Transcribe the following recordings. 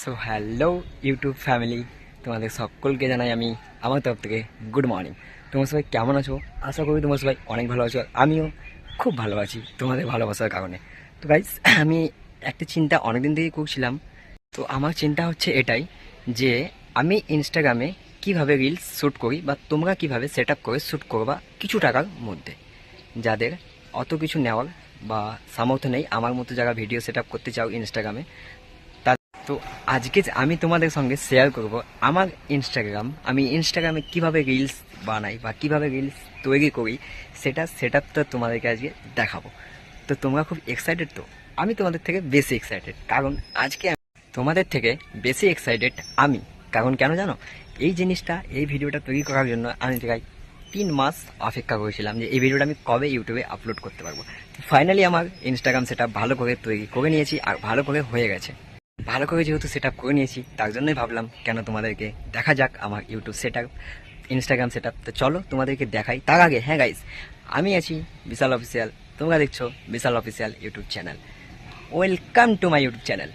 So hello YouTube family, তোমাদের সকলকে জানাই আমি আমার তরফ থেকে গুড মর্নিং। তোমরা সবাই কেমন আছো? আশা করি তোমরা সবাই অনেক ভালো আছো। আমিও খুব ভালো আছি তোমাদের ভালোবাসার কারণে। তো গাইস, আমি একটা চিন্তা অনেকদিন থেকেই করছিলাম। তো আমার চিন্তা হচ্ছে এটাই যে আমি ইনস্টাগ্রামে কিভাবে রিলস শ্যুট করি বা তোমরা কিভাবে সেট আপ করে শ্যুট করবা কিছু টাকার মধ্যে, যাদের অত কিছু নেওয়ার বা সামর্থ্য নেই আমার মতো যারা ভিডিও সেট আপ করতে চাও ইনস্টাগ্রামে। তো আজকে আমি তোমাদের সঙ্গে শেয়ার করব আমার আমি ইনস্টাগ্রামে কিভাবে রিলস বানাই বা কিভাবে রিলস তৈরি করি, সেট আপটা তোমাদেরকে আজকে দেখাবো। তো তোমরা খুব এক্সাইটেড? তো আমি তোমাদের থেকে বেশি এক্সাইটেড, কারণ আজকে তোমাদের থেকে বেশি এক্সাইটেড আমি। কারণ কেন জানো? এই ভিডিওটা তৈরি করার জন্য আমি প্রায় 3 মাস অপেক্ষা করেছিলাম যে এই ভিডিওটা আমি কবে ইউটিউবে আপলোড করতে পারবো। ফাইনালি আমার ইনস্টাগ্রাম সেট আপ ভালো করে তৈরি করে নিয়েছি আর ভালো করে হয়ে গেছে। ভালো করে যেহেতু সেট আপ করে নিয়েছি, তার জন্যই ভাবলাম কেন তোমাদেরকে দেখা যাক আমার YouTube set up, Instagram set up. তো চলো তোমাদেরকে দেখাই। তার আগে হ্যাঁ গাইস, আমি আছি বিশাল অফিসিয়াল, তোমরা দেখছো Bishal official YouTube channel. Welcome to my YouTube channel.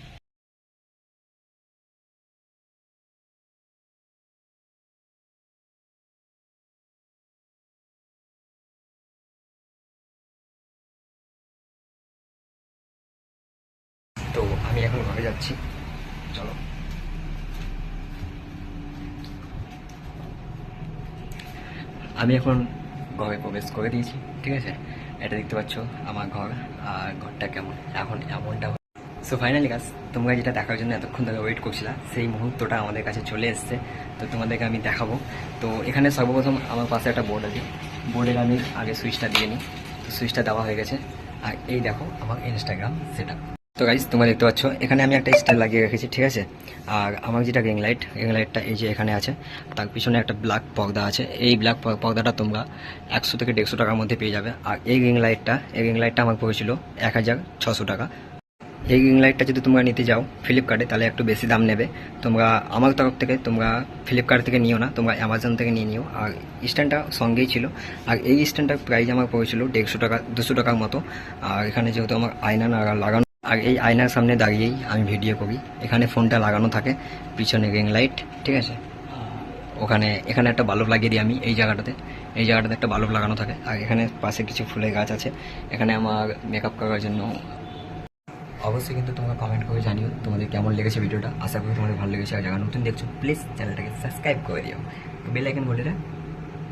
তো আমি এখন ঘরে যাচ্ছি, চলো। আমি এখন ঘরে প্রবেশ করে দিয়েছি, ঠিক আছে। এটা দেখতে পাচ্ছ আমার ঘর, আর ঘরটা কেমন এখন এমনটা। সো ফাইনালি গাছ, তোমরা যেটা দেখার জন্য এতক্ষণ ধরে ওয়েট করছিলা, সেই মুহূর্তটা আমাদের কাছে চলে এসছে। তো তোমাদেরকে আমি দেখাবো। তো এখানে সর্বপ্রথম আমার পাশে একটা বোর্ড আছে, বোর্ডের আমি আগে সুইচটা দিয়ে নিই। তো সুইচটা দেওয়া হয়ে গেছে, আর এই দেখো আমার ইনস্টাগ্রাম সেট আপ। তো গাইজ, তোমরা দেখতে পাচ্ছ এখানে আমি একটা স্টাইল লাগিয়ে রেখেছি, ঠিক আছে। আর আমার যেটা রিং লাইটটা এই যে এখানে আছে, তার পিছনে একটা ব্ল্যাক পর্দা আছে। এই ব্ল্যাক পর্দাটা তোমরা 100 থেকে 150 টাকার মধ্যে পেয়ে যাবে। আর এই রিং লাইটটা আমার পড়েছিল 1600 টাকা। এই রিং লাইটটা যদি তোমরা নিতে যাও ফ্লিপকার্টে, তাহলে একটু বেশি দাম নেবে। তোমরা আমার তরফ থেকে তোমরা ফ্লিপকার্ট থেকে নিও না, তোমরা অ্যামাজন থেকে নিয়ে নিও। আর স্ট্যান্ডটা সঙ্গেই ছিল। আর এই স্ট্যান্ডটার প্রাইস আমার পড়েছিল 150 টাকা 200 টাকার মতো। আর এখানে যেহেতু আমার আয়না লাগানো, আর এই আয়নার সামনে দাঁড়িয়েই আমি ভিডিও করি। এখানে ফোনটা লাগানো থাকে, পিছনে রিং লাইট, ঠিক আছে। এখানে একটা বাল্ব লাগিয়ে দিই আমি এই জায়গাটাতে একটা বাল্ব লাগানো থাকে। আর এখানে পাশে কিছু ফুলের গাছ আছে। এখানে আমার মেকআপ করার জন্য। অবশ্যই কিন্তু তোমরা কমেন্ট করে জানিও তোমাদের কেমন লেগেছে ভিডিওটা। আশা করি তোমাদের ভালো লেগেছে। আর যারা নতুন দেখছো প্লিজ চ্যানেলটাকে সাবস্ক্রাইব করে দিও, বেল আইকন বলে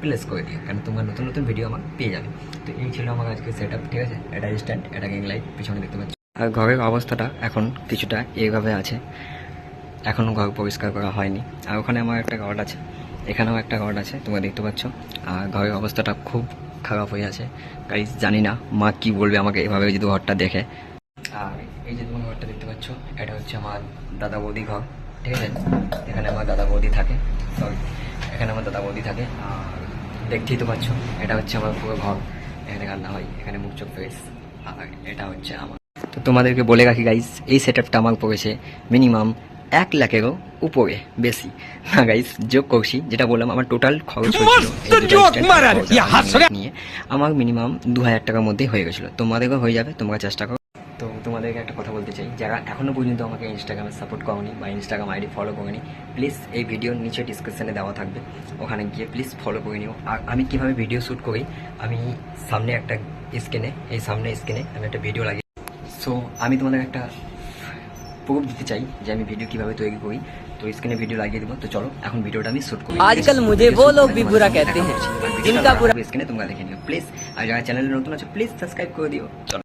প্লেস করে দিও, কারণ তোমরা নতুন নতুন ভিডিও আমার পেয়ে যাবে। তো এই ছিল আমার আজকে সেট আপ, ঠিক আছে। এটা স্ট্যান্ড, এটা রিং লাইট, পিছনে দেখতে পাচ্ছি। আর ঘরের অবস্থাটা এখন কিছুটা এইভাবে আছে, এখনও ঘর পরিষ্কার করা হয়নি। আর ওখানে আমার একটা ঘর আছে, এখানেও একটা ঘর আছে, তোমরা দেখতে পাচ্ছ। আর ঘরের অবস্থাটা খুব খারাপ হয়ে আছে গাইস। জানি না মা কি বলবে আমাকে এভাবে যদি ঘরটা দেখে। আর এই যে তোমার ঘরটা দেখতে পাচ্ছ, এটা হচ্ছে আমার দাদা বৌদি ঘর, ঠিক আছে। এখানে আমার দাদা বৌদি থাকে, আর দেখতেই তো পাচ্ছ এটা হচ্ছে আমার পুরো ঘর। এখানে রান্না হয়, এখানে মুখ চোখ ফ্রেশ। আর এটা হচ্ছে আমার। তো তোমাদেরকে বলে রাখি গাইস, এই সেট আপটা আমার পড়েছে মিনিমাম 1 লাখেরও উপরে, বেশি না গাইস, যোগ করছি। যেটা বললাম আমার টোটাল খরচ নিয়ে আমার মিনিমাম 2000 টাকার মধ্যে হয়ে গেছিলো। তোমাদেরও হয়ে যাবে, তোমরা চেষ্টা করো। তো তোমাদেরকে একটা কথা বলতে চাই, যারা এখনও পর্যন্ত আমাকে ইনস্টাগ্রামে সাপোর্ট করোনি বা ইনস্টাগ্রাম আইডি ফলো করেনি, প্লিজ এই ভিডিওর নিচে ডিসক্রিপশানে দেওয়া থাকবে, ওখানে গিয়ে প্লিজ ফলো করে নিও। আর আমি কীভাবে ভিডিও শ্যুট করি, আমি সামনে স্ক্রিনে আমি একটা ভিডিও লাগি। সো আমি তোমাদের একটা প্রুফ দিতে চাই যে আমি ভিডিও কীভাবে তৈরি করি। তো স্ক্রিনে ভিডিও লাগিয়ে দেবো। তো চলো এখন ভিডিওটা আমি শ্যুট করি। आजकल मुझे वो लोग भी बुरा कहते हैं जिनका बुरा স্ক্রিনে তোমরা দেখে নিও প্লিজ। আর যারা চ্যানেলে নতুন আছে প্লিজ সাবস্ক্রাইব করে দিও। চলো।